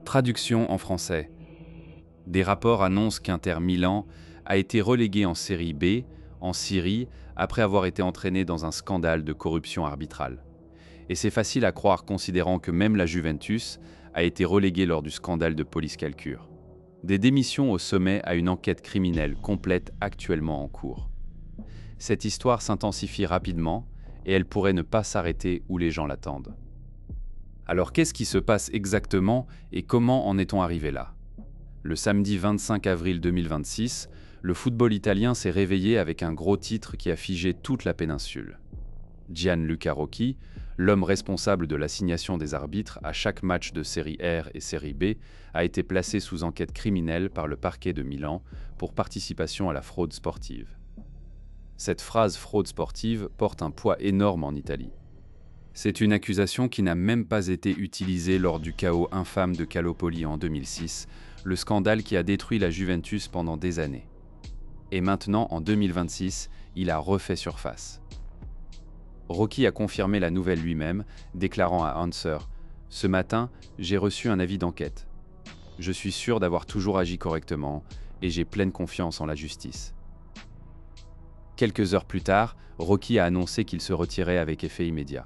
Traduction en français. Des rapports annoncent qu'Inter Milan a été relégué en série B, en Syrie, après avoir été entraîné dans un scandale de corruption arbitrale. Et c'est facile à croire considérant que même la Juventus a été reléguée lors du scandale de police calcure. Des démissions au sommet à une enquête criminelle complète actuellement en cours. Cette histoire s'intensifie rapidement et elle pourrait ne pas s'arrêter où les gens l'attendent. Alors qu'est-ce qui se passe exactement et comment en est-on arrivé là ? Le samedi 25 avril 2026, le football italien s'est réveillé avec un gros titre qui a figé toute la péninsule. Gianluca Rocchi, l'homme responsable de l'assignation des arbitres à chaque match de série R et série B, a été placé sous enquête criminelle par le parquet de Milan pour participation à la fraude sportive. Cette phrase fraude sportive porte un poids énorme en Italie. C'est une accusation qui n'a même pas été utilisée lors du chaos infâme de Calopoli en 2006, le scandale qui a détruit la Juventus pendant des années. Et maintenant, en 2026, il a refait surface. Rocchi a confirmé la nouvelle lui-même, déclarant à Answer « Ce matin, j'ai reçu un avis d'enquête. Je suis sûr d'avoir toujours agi correctement et j'ai pleine confiance en la justice. » Quelques heures plus tard, Rocchi a annoncé qu'il se retirait avec effet immédiat.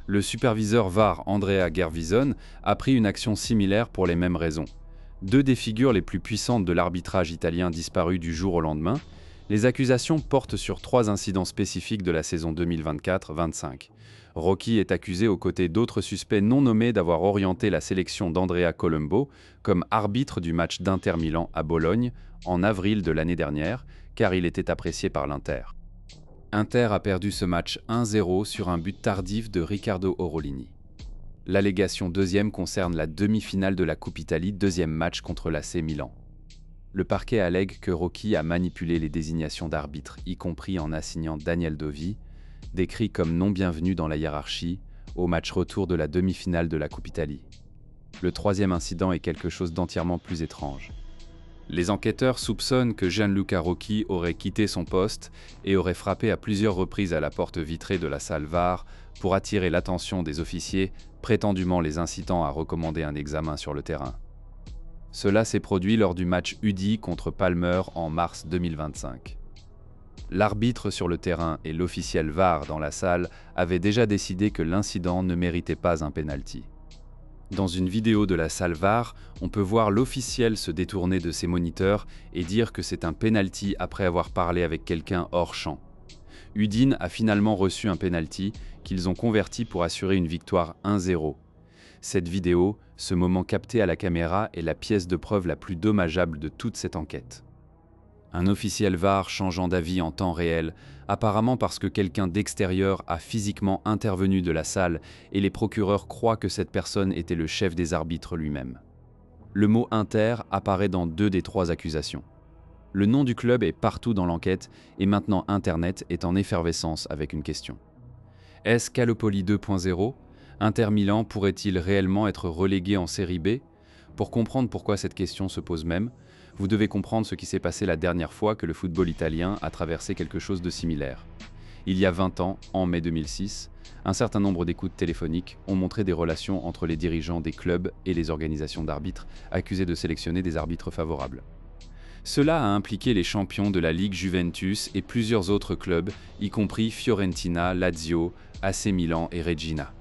Le superviseur VAR Andrea Gervison a pris une action similaire pour les mêmes raisons. Deux des figures les plus puissantes de l'arbitrage italien disparues du jour au lendemain, les accusations portent sur 3 incidents spécifiques de la saison 2024-25. Rocchi est accusé aux côtés d'autres suspects non nommés d'avoir orienté la sélection d'Andrea Colombo comme arbitre du match d'Inter Milan à Bologne en avril de l'année dernière, car il était apprécié par l'Inter. Inter a perdu ce match 1-0 sur un but tardif de Riccardo Orolini. L'allégation deuxième concerne la demi-finale de la Coupe Italie, deuxième match contre l'AC Milan. Le parquet allègue que Rocchi a manipulé les désignations d'arbitres, y compris en assignant Daniel Dovi, décrit comme non bienvenu dans la hiérarchie, au match retour de la demi-finale de la Coupe Italie. Le troisième incident est quelque chose d'entièrement plus étrange. Les enquêteurs soupçonnent que Gianluca Rocchi aurait quitté son poste et aurait frappé à plusieurs reprises à la porte vitrée de la salle VAR pour attirer l'attention des officiers, prétendument les incitant à recommander un examen sur le terrain. Cela s'est produit lors du match Udine contre Palmer en mars 2025. L'arbitre sur le terrain et l'officiel VAR dans la salle avaient déjà décidé que l'incident ne méritait pas un penalty. Dans une vidéo de la salle VAR, on peut voir l'officiel se détourner de ses moniteurs et dire que c'est un penalty après avoir parlé avec quelqu'un hors champ. Udine a finalement reçu un penalty qu'ils ont converti pour assurer une victoire 1-0. Cette vidéo, ce moment capté à la caméra, est la pièce de preuve la plus dommageable de toute cette enquête. Un officiel VAR changeant d'avis en temps réel, apparemment parce que quelqu'un d'extérieur a physiquement intervenu de la salle et les procureurs croient que cette personne était le chef des arbitres lui-même. Le mot « Inter » apparaît dans 2 des 3 accusations. Le nom du club est partout dans l'enquête et maintenant Internet est en effervescence avec une question. Est-ce Calopoli 2.0 ? Inter Milan pourrait-il réellement être relégué en série B ? Pour comprendre pourquoi cette question se pose même, vous devez comprendre ce qui s'est passé la dernière fois que le football italien a traversé quelque chose de similaire. Il y a 20 ans, en mai 2006, un certain nombre d'écoutes téléphoniques ont montré des relations entre les dirigeants des clubs et les organisations d'arbitres accusés de sélectionner des arbitres favorables. Cela a impliqué les champions de la Ligue Juventus et plusieurs autres clubs, y compris Fiorentina, Lazio, AC Milan et Regina.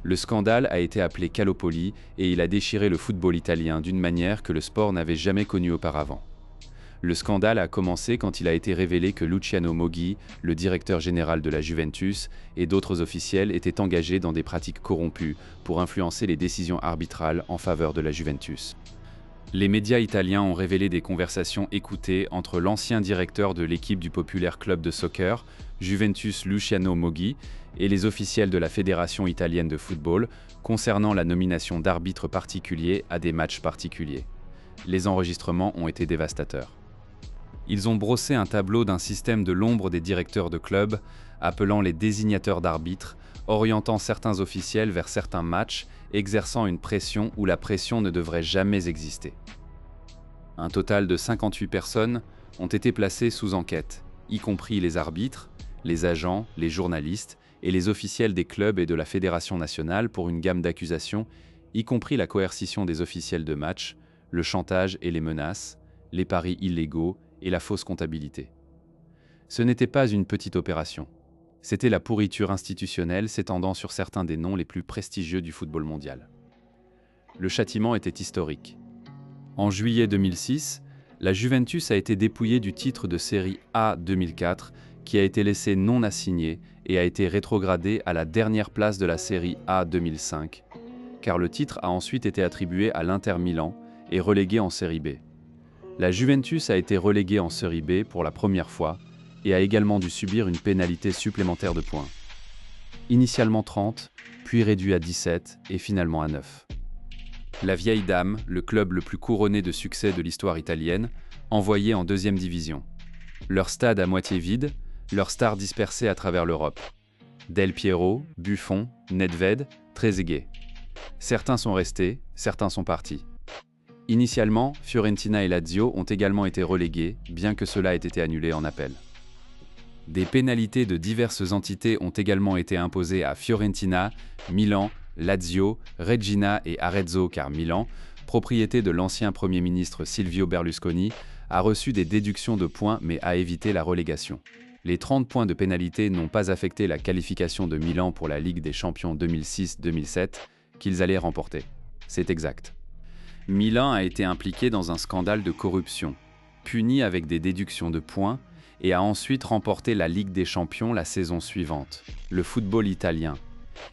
Le scandale a été appelé Calopoli et il a déchiré le football italien d'une manière que le sport n'avait jamais connue auparavant. Le scandale a commencé quand il a été révélé que Luciano Moggi, le directeur général de la Juventus, et d'autres officiels étaient engagés dans des pratiques corrompues pour influencer les décisions arbitrales en faveur de la Juventus. Les médias italiens ont révélé des conversations écoutées entre l'ancien directeur de l'équipe du populaire club de soccer, Juventus Luciano Moggi, et les officiels de la Fédération italienne de football concernant la nomination d'arbitres particuliers à des matchs particuliers. Les enregistrements ont été dévastateurs. Ils ont brossé un tableau d'un système de l'ombre des directeurs de clubs, appelant les désignateurs d'arbitres, orientant certains officiels vers certains matchs, exerçant une pression où la pression ne devrait jamais exister. Un total de 58 personnes ont été placées sous enquête, y compris les arbitres, les agents, les journalistes et les officiels des clubs et de la Fédération nationale pour une gamme d'accusations, y compris la coercition des officiels de match, le chantage et les menaces, les paris illégaux et la fausse comptabilité. Ce n'était pas une petite opération. C'était la pourriture institutionnelle s'étendant sur certains des noms les plus prestigieux du football mondial. Le châtiment était historique. En juillet 2006, la Juventus a été dépouillée du titre de Série A 2004, qui a été laissé non assigné et a été rétrogradé à la dernière place de la Série A 2005, car le titre a ensuite été attribué à l'Inter Milan et relégué en Série B. La Juventus a été reléguée en Série B pour la première fois et a également dû subir une pénalité supplémentaire de points. Initialement 30, puis réduit à 17 et finalement à 9. La Vieille Dame, le club le plus couronné de succès de l'histoire italienne, envoyé en deuxième division. Leur stade à moitié vide, leurs stars dispersées à travers l'Europe. Del Piero, Buffon, Nedved, Trezeguet. Certains sont restés, certains sont partis. Initialement, Fiorentina et Lazio ont également été relégués, bien que cela ait été annulé en appel. Des pénalités de diverses entités ont également été imposées à Fiorentina, Milan, Lazio, Reggina et Arezzo car Milan, propriété de l'ancien Premier ministre Silvio Berlusconi, a reçu des déductions de points mais a évité la relégation. Les 30 points de pénalité n'ont pas affecté la qualification de Milan pour la Ligue des Champions 2006-2007 qu'ils allaient remporter. C'est exact. Milan a été impliqué dans un scandale de corruption, puni avec des déductions de points et a ensuite remporté la Ligue des Champions la saison suivante, le football italien.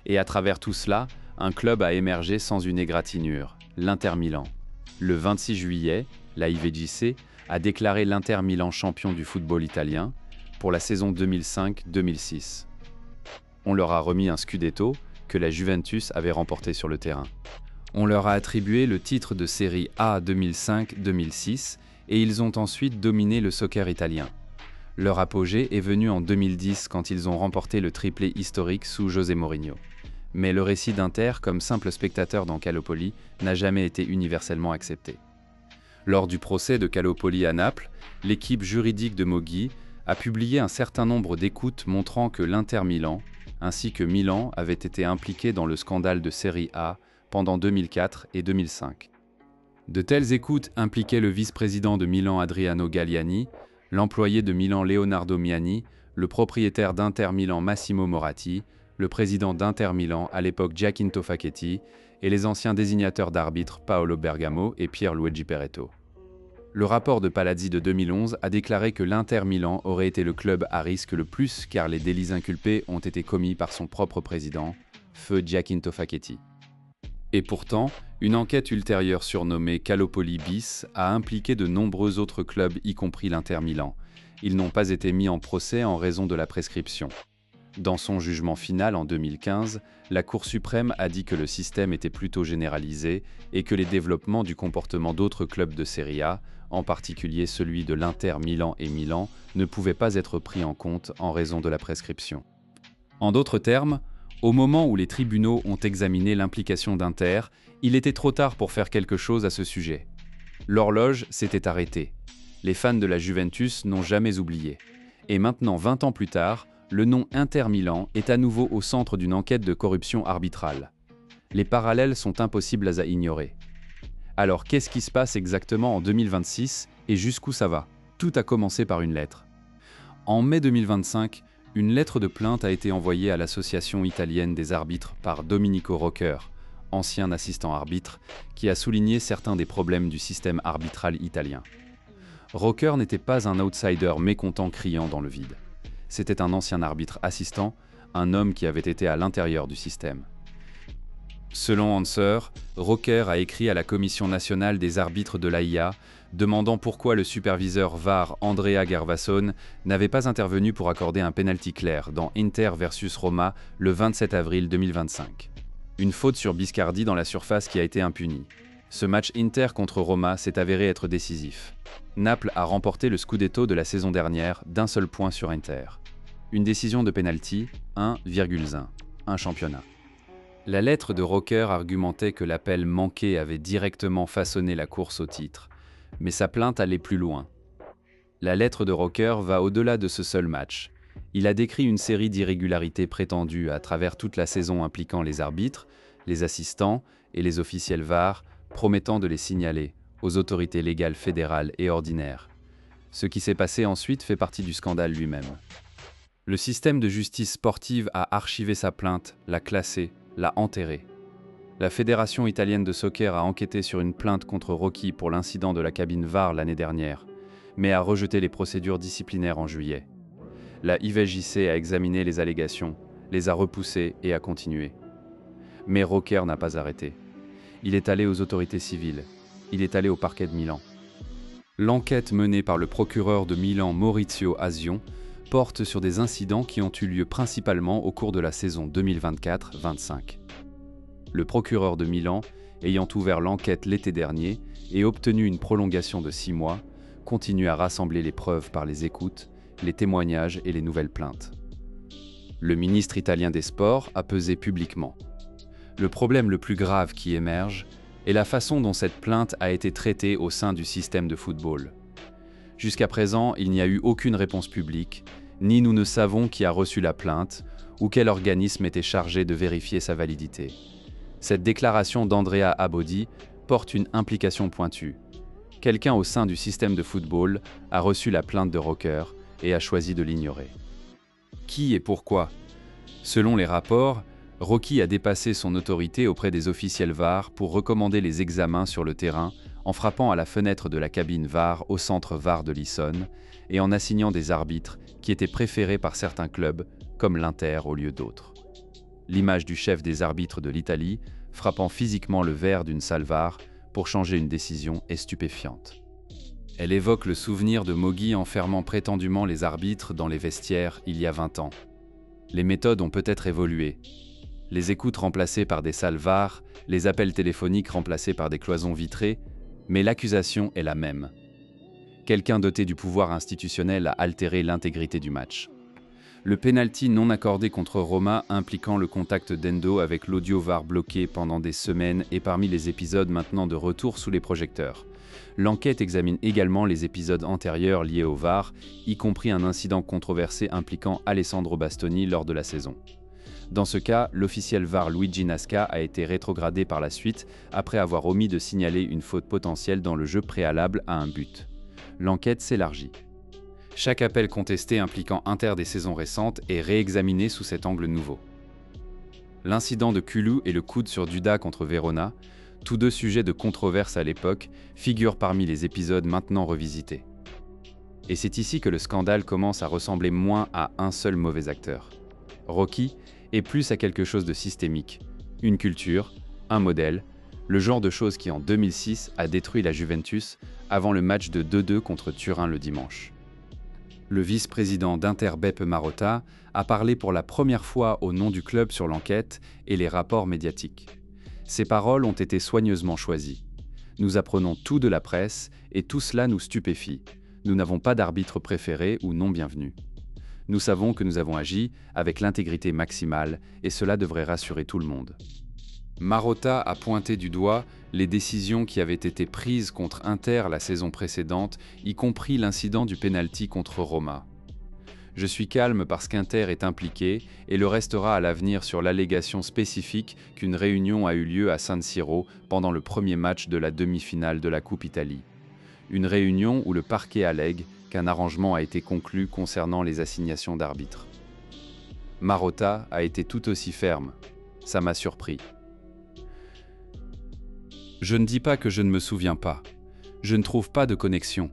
Et à travers tout cela, un club a émergé sans une égratignure, l'Inter Milan. Le 26 juillet, la IVJC a déclaré l'Inter Milan champion du football italien pour la saison 2005-2006. On leur a remis un scudetto que la Juventus avait remporté sur le terrain. On leur a attribué le titre de Série A 2005-2006 et ils ont ensuite dominé le soccer italien. Leur apogée est venue en 2010 quand ils ont remporté le triplé historique sous José Mourinho. Mais le récit d'Inter comme simple spectateur dans Calopoli n'a jamais été universellement accepté. Lors du procès de Calopoli à Naples, l'équipe juridique de Moggi a publié un certain nombre d'écoutes montrant que l'Inter Milan, ainsi que Milan, avaient été impliqués dans le scandale de Série A pendant 2004 et 2005. De telles écoutes impliquaient le vice-président de Milan Adriano Galliani, l'employé de Milan Leonardo Miani, le propriétaire d'Inter Milan Massimo Moratti, le président d'Inter Milan à l'époque Giacinto Facchetti et les anciens désignateurs d'arbitres Paolo Bergamo et Pierluigi Peretto. Le rapport de Palazzi de 2011 a déclaré que l'Inter Milan aurait été le club à risque le plus car les délits inculpés ont été commis par son propre président, feu Giacinto Facchetti. Et pourtant, une enquête ultérieure surnommée Calopoli bis a impliqué de nombreux autres clubs, y compris l'Inter Milan. Ils n'ont pas été mis en procès en raison de la prescription. Dans son jugement final en 2015, la Cour suprême a dit que le système était plutôt généralisé et que les développements du comportement d'autres clubs de Serie A, en particulier celui de l'Inter Milan et Milan, ne pouvaient pas être pris en compte en raison de la prescription. En d'autres termes, au moment où les tribunaux ont examiné l'implication d'Inter, il était trop tard pour faire quelque chose à ce sujet. L'horloge s'était arrêtée. Les fans de la Juventus n'ont jamais oublié. Et maintenant, 20 ans plus tard, le nom Inter Milan est à nouveau au centre d'une enquête de corruption arbitrale. Les parallèles sont impossibles à ignorer. Alors qu'est-ce qui se passe exactement en 2026 et jusqu'où ça va? Tout a commencé par une lettre. En mai 2025, une lettre de plainte a été envoyée à l'Association italienne des arbitres par Domenico Rocker, ancien assistant arbitre, qui a souligné certains des problèmes du système arbitral italien. Rocker n'était pas un outsider mécontent criant dans le vide. C'était un ancien arbitre assistant, un homme qui avait été à l'intérieur du système. Selon Answer, Rocker a écrit à la Commission nationale des arbitres de l'AIA, demandant pourquoi le superviseur VAR Andrea Gervasone n'avait pas intervenu pour accorder un pénalty clair dans Inter versus Roma le 27 avril 2025. Une faute sur Biscardi dans la surface qui a été impunie. Ce match Inter contre Roma s'est avéré être décisif. Naples a remporté le Scudetto de la saison dernière d'un seul point sur Inter. Une décision de pénalty, 1,1, un championnat. La lettre de Rocker argumentait que l'appel manqué avait directement façonné la course au titre, mais sa plainte allait plus loin. La lettre de Rocker va au-delà de ce seul match. Il a décrit une série d'irrégularités prétendues à travers toute la saison impliquant les arbitres, les assistants et les officiels VAR, promettant de les signaler aux autorités légales fédérales et ordinaires. Ce qui s'est passé ensuite fait partie du scandale lui-même. Le système de justice sportive a archivé sa plainte, l'a classée, l'a enterrée. La Fédération italienne de soccer a enquêté sur une plainte contre Rocchi pour l'incident de la cabine VAR l'année dernière, mais a rejeté les procédures disciplinaires en juillet. La IVJC a examiné les allégations, les a repoussées et a continué. Mais Rocker n'a pas arrêté. Il est allé aux autorités civiles. Il est allé au parquet de Milan. L'enquête menée par le procureur de Milan Maurizio Asion porte sur des incidents qui ont eu lieu principalement au cours de la saison 2024-25. Le procureur de Milan, ayant ouvert l'enquête l'été dernier et obtenu une prolongation de 6 mois, continue à rassembler les preuves par les écoutes, les témoignages et les nouvelles plaintes. Le ministre italien des Sports a pesé publiquement. Le problème le plus grave qui émerge est la façon dont cette plainte a été traitée au sein du système de football. Jusqu'à présent, il n'y a eu aucune réponse publique, ni nous ne savons qui a reçu la plainte ou quel organisme était chargé de vérifier sa validité. Cette déclaration d'Andrea Abodi porte une implication pointue. Quelqu'un au sein du système de football a reçu la plainte de Rocker et a choisi de l'ignorer. Qui et pourquoi? Selon les rapports, Rocchi a dépassé son autorité auprès des officiels VAR pour recommander les examens sur le terrain en frappant à la fenêtre de la cabine VAR au centre VAR de l'Issonne et en assignant des arbitres qui étaient préférés par certains clubs, comme l'Inter au lieu d'autres. L'image du chef des arbitres de l'Italie, frappant physiquement le verre d'une salle VAR pour changer une décision, est stupéfiante. Elle évoque le souvenir de Moggi enfermant prétendument les arbitres dans les vestiaires il y a 20 ans. Les méthodes ont peut-être évolué. Les écoutes remplacées par des salles VAR, les appels téléphoniques remplacés par des cloisons vitrées, mais l'accusation est la même. Quelqu'un doté du pouvoir institutionnel a altéré l'intégrité du match. Le pénalty non accordé contre Roma impliquant le contact d'Endo avec l'audio VAR bloqué pendant des semaines est parmi les épisodes maintenant de retour sous les projecteurs. L'enquête examine également les épisodes antérieurs liés au VAR, y compris un incident controversé impliquant Alessandro Bastoni lors de la saison. Dans ce cas, l'officiel VAR Luigi Nasca a été rétrogradé par la suite après avoir omis de signaler une faute potentielle dans le jeu préalable à un but. L'enquête s'élargit. Chaque appel contesté impliquant Inter des saisons récentes est réexaminé sous cet angle nouveau. L'incident de Kulu et le coude sur Duda contre Verona, tous deux sujets de controverse à l'époque, figurent parmi les épisodes maintenant revisités. Et c'est ici que le scandale commence à ressembler moins à un seul mauvais acteur. Rocchi est plus à quelque chose de systémique, une culture, un modèle, le genre de choses qui en 2006 a détruit la Juventus avant le match de 2-2 contre Turin le dimanche. Le vice-président d'Inter Beppe Marotta a parlé pour la première fois au nom du club sur l'enquête et les rapports médiatiques. Ses paroles ont été soigneusement choisies. Nous apprenons tout de la presse et tout cela nous stupéfie. Nous n'avons pas d'arbitre préféré ou non bienvenu. Nous savons que nous avons agi avec l'intégrité maximale et cela devrait rassurer tout le monde. Marotta a pointé du doigt les décisions qui avaient été prises contre Inter la saison précédente, y compris l'incident du pénalty contre Roma. Je suis calme parce qu'Inter est impliqué et le restera à l'avenir sur l'allégation spécifique qu'une réunion a eu lieu à San Siro pendant le premier match de la demi-finale de la Coupe Italie. Une réunion où le parquet allègue qu'un arrangement a été conclu concernant les assignations d'arbitres. Marotta a été tout aussi ferme. Ça m'a surpris. Je ne dis pas que je ne me souviens pas. Je ne trouve pas de connexion.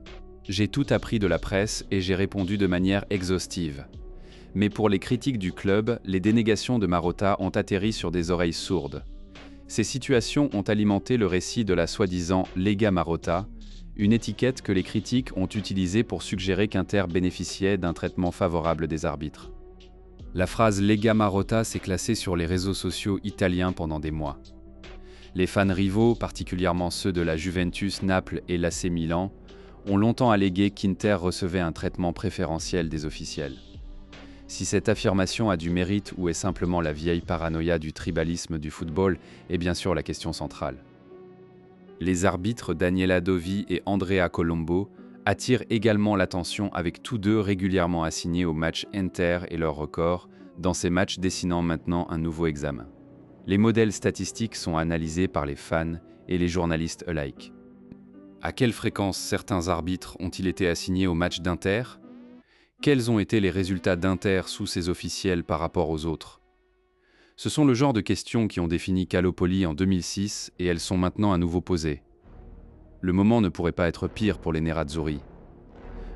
J'ai tout appris de la presse et j'ai répondu de manière exhaustive. Mais pour les critiques du club, les dénégations de Marotta ont atterri sur des oreilles sourdes. Ces situations ont alimenté le récit de la soi-disant Lega Marotta, une étiquette que les critiques ont utilisée pour suggérer qu'Inter bénéficiait d'un traitement favorable des arbitres. La phrase Lega Marotta s'est classée sur les réseaux sociaux italiens pendant des mois. Les fans rivaux, particulièrement ceux de la Juventus, Naples et l'AC Milan, ont longtemps allégué qu'Inter recevait un traitement préférentiel des officiels. Si cette affirmation a du mérite ou est simplement la vieille paranoïa du tribalisme du football est bien sûr la question centrale. Les arbitres Daniela Dovi et Andrea Colombo attirent également l'attention avec tous deux régulièrement assignés au match Inter et leur record, dans ces matchs dessinant maintenant un nouveau examen. Les modèles statistiques sont analysés par les fans et les journalistes alike. À quelle fréquence certains arbitres ont-ils été assignés au match d'Inter? Quels ont été les résultats d'Inter sous ses officiels par rapport aux autres? Ce sont le genre de questions qui ont défini Calopoli en 2006 et elles sont maintenant à nouveau posées. Le moment ne pourrait pas être pire pour les Nerazzurri.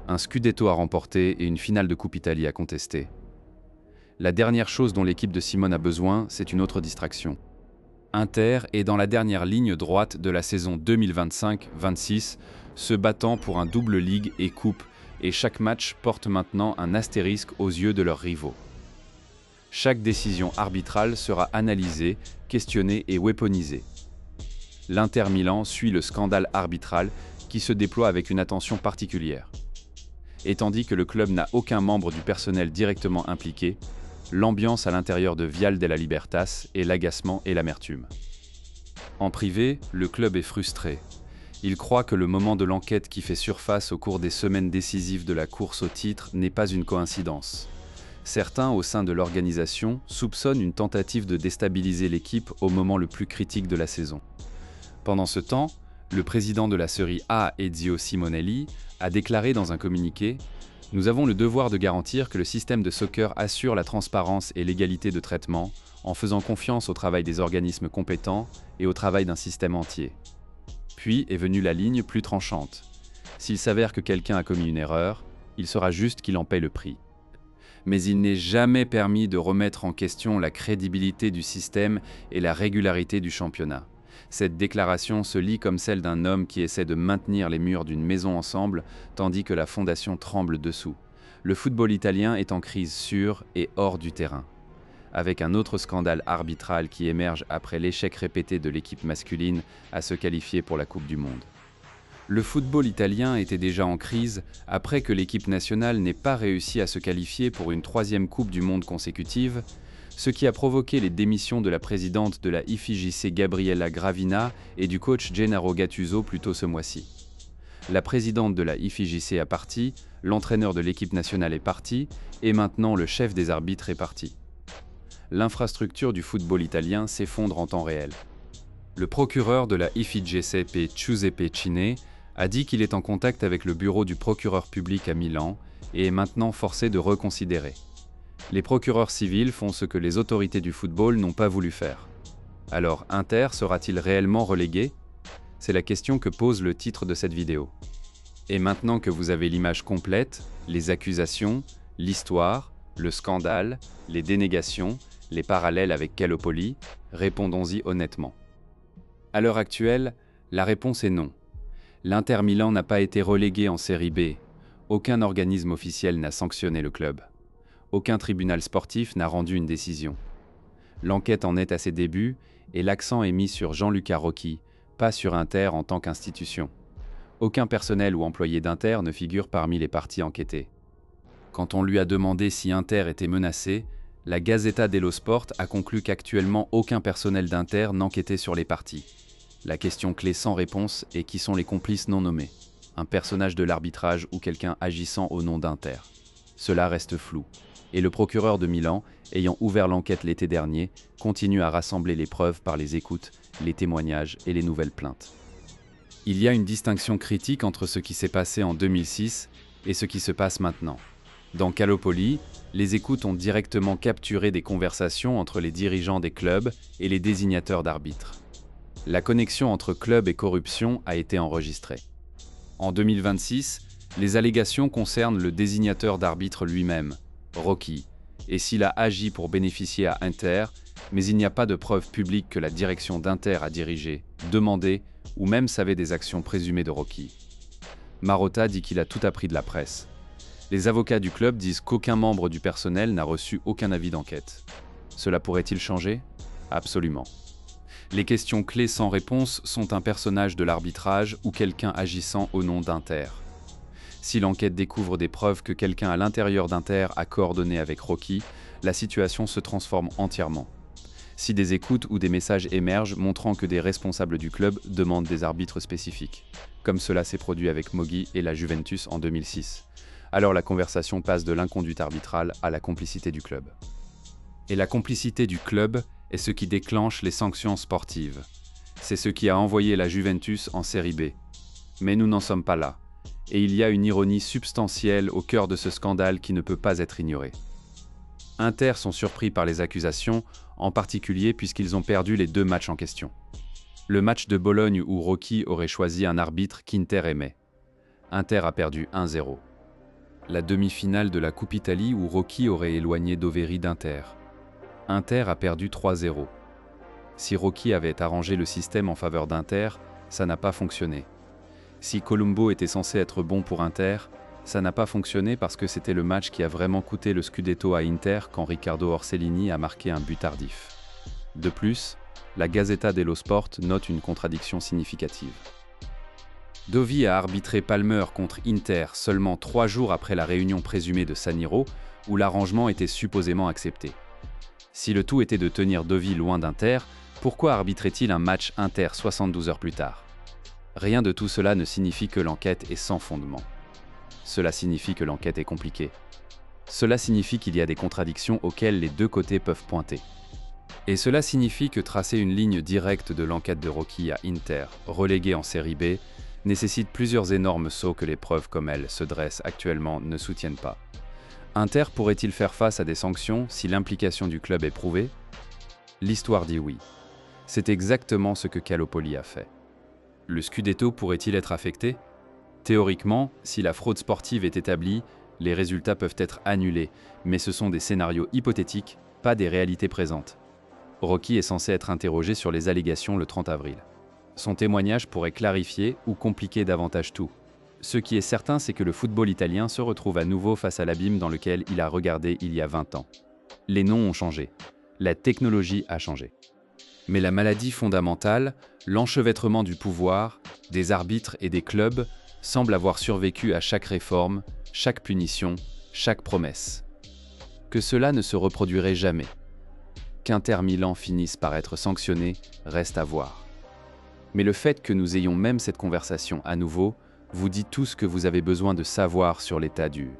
Un Scudetto à remporter et une finale de Coupe Italie à contester. La dernière chose dont l'équipe de Simone a besoin, c'est une autre distraction. Inter est dans la dernière ligne droite de la saison 2025-26, se battant pour un double Ligue et Coupe, et chaque match porte maintenant un astérisque aux yeux de leurs rivaux. Chaque décision arbitrale sera analysée, questionnée et weaponisée. L'Inter Milan suit le scandale arbitral qui se déploie avec une attention particulière. Et tandis que le club n'a aucun membre du personnel directement impliqué, l'ambiance à l'intérieur de Viale della Libertas est l'agacement et l'amertume. En privé, le club est frustré. Il croit que le moment de l'enquête qui fait surface au cours des semaines décisives de la course au titre n'est pas une coïncidence. Certains, au sein de l'organisation, soupçonnent une tentative de déstabiliser l'équipe au moment le plus critique de la saison. Pendant ce temps, le président de la série A, Ezio Simonelli, a déclaré dans un communiqué « Nous avons le devoir de garantir que le système de soccer assure la transparence et l'égalité de traitement, en faisant confiance au travail des organismes compétents et au travail d'un système entier. » Puis est venue la ligne plus tranchante. S'il s'avère que quelqu'un a commis une erreur, il sera juste qu'il en paie le prix. Mais il n'est jamais permis de remettre en question la crédibilité du système et la régularité du championnat. Cette déclaration se lit comme celle d'un homme qui essaie de maintenir les murs d'une maison ensemble, tandis que la fondation tremble dessous. Le football italien est en crise sur et hors du terrain. Avec un autre scandale arbitral qui émerge après l'échec répété de l'équipe masculine à se qualifier pour la Coupe du Monde. Le football italien était déjà en crise après que l'équipe nationale n'ait pas réussi à se qualifier pour une 3e Coupe du Monde consécutive, ce qui a provoqué les démissions de la présidente de la IFIJC Gabriella Gravina et du coach Gennaro Gattuso plus tôt ce mois-ci. La présidente de la IFIJC a parti, l'entraîneur de l'équipe nationale est parti, et maintenant le chef des arbitres est parti. L'infrastructure du football italien s'effondre en temps réel. Le procureur de la IFIGCP Giuseppe Cine a dit qu'il est en contact avec le bureau du procureur public à Milan et est maintenant forcé de reconsidérer. Les procureurs civils font ce que les autorités du football n'ont pas voulu faire. Alors Inter sera-t-il réellement relégué? C'est la question que pose le titre de cette vidéo. Et maintenant que vous avez l'image complète, les accusations, l'histoire, le scandale, les dénégations, les parallèles avec Calopoli, répondons-y honnêtement. À l'heure actuelle, la réponse est non. L'Inter Milan n'a pas été relégué en série B. Aucun organisme officiel n'a sanctionné le club. Aucun tribunal sportif n'a rendu une décision. L'enquête en est à ses débuts et l'accent est mis sur Gianluca Rocchi, pas sur Inter en tant qu'institution. Aucun personnel ou employé d'Inter ne figure parmi les parties enquêtées. Quand on lui a demandé si Inter était menacé, la Gazzetta dello Sport a conclu qu'actuellement aucun personnel d'Inter n'enquêtait sur les parties. La question clé sans réponse est qui sont les complices non nommés, un personnage de l'arbitrage ou quelqu'un agissant au nom d'Inter. Cela reste flou, et le procureur de Milan, ayant ouvert l'enquête l'été dernier, continue à rassembler les preuves par les écoutes, les témoignages et les nouvelles plaintes. Il y a une distinction critique entre ce qui s'est passé en 2006 et ce qui se passe maintenant. Dans Calopoli, les écoutes ont directement capturé des conversations entre les dirigeants des clubs et les désignateurs d'arbitres. La connexion entre club et corruption a été enregistrée. En 2026, les allégations concernent le désignateur d'arbitre lui-même, Rocchi, et s'il a agi pour bénéficier à Inter, mais il n'y a pas de preuve publique que la direction d'Inter a dirigé, demandé ou même savait des actions présumées de Rocchi. Marotta dit qu'il a tout appris de la presse. Les avocats du club disent qu'aucun membre du personnel n'a reçu aucun avis d'enquête. Cela pourrait-il changer? Absolument. Les questions clés sans réponse sont un personnage de l'arbitrage ou quelqu'un agissant au nom d'Inter. Si l'enquête découvre des preuves que quelqu'un à l'intérieur d'Inter a coordonné avec Rocchi, la situation se transforme entièrement. Si des écoutes ou des messages émergent montrant que des responsables du club demandent des arbitres spécifiques, comme cela s'est produit avec Moggi et la Juventus en 2006, alors la conversation passe de l'inconduite arbitrale à la complicité du club. Et la complicité du club est ce qui déclenche les sanctions sportives. C'est ce qui a envoyé la Juventus en Série B. Mais nous n'en sommes pas là. Et il y a une ironie substantielle au cœur de ce scandale qui ne peut pas être ignorée. Inter sont surpris par les accusations, en particulier puisqu'ils ont perdu les 2 matchs en question. Le match de Bologne où Rocchi aurait choisi un arbitre qu'Inter aimait. Inter a perdu 1-0. La demi-finale de la Coupe Italie où Rocchi aurait éloigné Doveri d'Inter. Inter a perdu 3-0. Si Rocchi avait arrangé le système en faveur d'Inter, ça n'a pas fonctionné. Si Colombo était censé être bon pour Inter, ça n'a pas fonctionné parce que c'était le match qui a vraiment coûté le Scudetto à Inter quand Riccardo Orsolini a marqué un but tardif. De plus, la Gazzetta dello Sport note une contradiction significative. Dovi a arbitré Palmer contre Inter seulement 3 jours après la réunion présumée de San Siro, où l'arrangement était supposément accepté. Si le tout était de tenir Dovi loin d'Inter, pourquoi arbitrait-il un match Inter 72 heures plus tard? Rien de tout cela ne signifie que l'enquête est sans fondement. Cela signifie que l'enquête est compliquée. Cela signifie qu'il y a des contradictions auxquelles les 2 côtés peuvent pointer. Et cela signifie que tracer une ligne directe de l'enquête de Rocchi à Inter, relégué en Série B, nécessite plusieurs énormes sauts que les preuves comme elles se dressent actuellement ne soutiennent pas. Inter pourrait-il faire face à des sanctions si l'implication du club est prouvée? L'histoire dit oui. C'est exactement ce que Calopoli a fait. Le Scudetto pourrait-il être affecté? Théoriquement, si la fraude sportive est établie, les résultats peuvent être annulés, mais ce sont des scénarios hypothétiques, pas des réalités présentes. Rocchi est censé être interrogé sur les allégations le 30 avril. Son témoignage pourrait clarifier ou compliquer davantage tout. Ce qui est certain, c'est que le football italien se retrouve à nouveau face à l'abîme dans lequel il a regardé il y a 20 ans. Les noms ont changé. La technologie a changé. Mais la maladie fondamentale, l'enchevêtrement du pouvoir, des arbitres et des clubs, semble avoir survécu à chaque réforme, chaque punition, chaque promesse. Que cela ne se reproduirait jamais. Qu'Inter Milan finisse par être sanctionné reste à voir. Mais le fait que nous ayons même cette conversation à nouveau vous dit tout ce que vous avez besoin de savoir sur l'état du